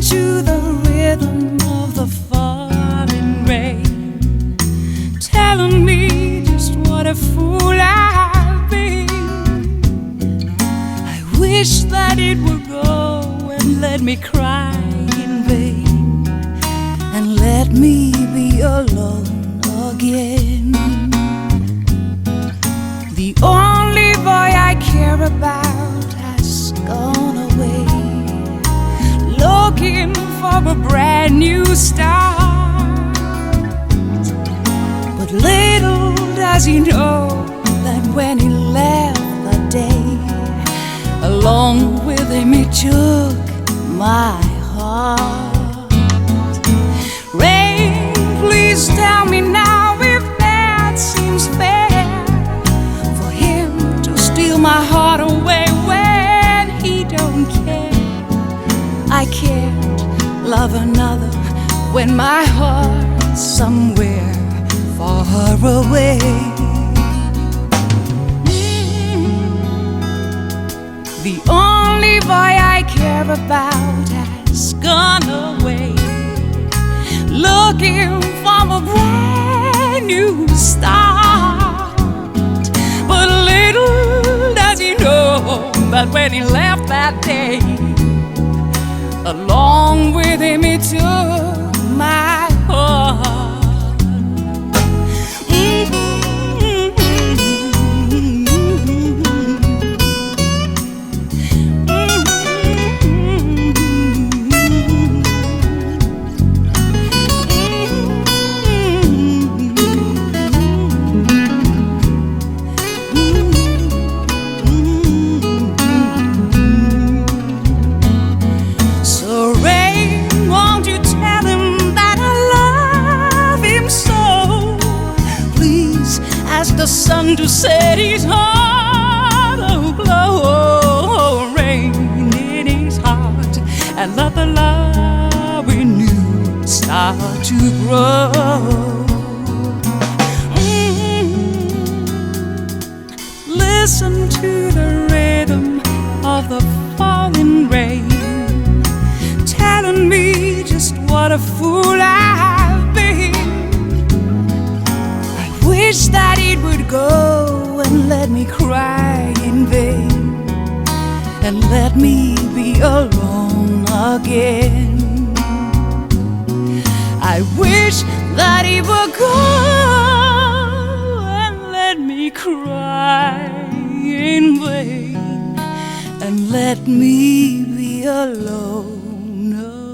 to the rhythm of the falling rain, telling me just what a fool I've been. I wish that it would go and let me cry in vain, and let me be alone again. The only boy I care about has gone away, looking for a brand new start. But little does he know that when he left that day, along with him he took my heart. Rain, please tell me now if that seems fair, for him to steal my heart away when he don't care. I can't love another when my heart's somewhere far away. The only boy I care about has gone away, looking for a brand new start. But little does he know that when he left that day, along with him he took my heart. Ask the sun to set his heart aglow, rain in his heart, and let the love we knew start to grow. Listen to the rhythm of the falling rain, telling me just what a fool I've been. Wish that it would go and let me cry in vain, and let me be alone again. I wish that it would go and let me cry in vain, and let me be alone again.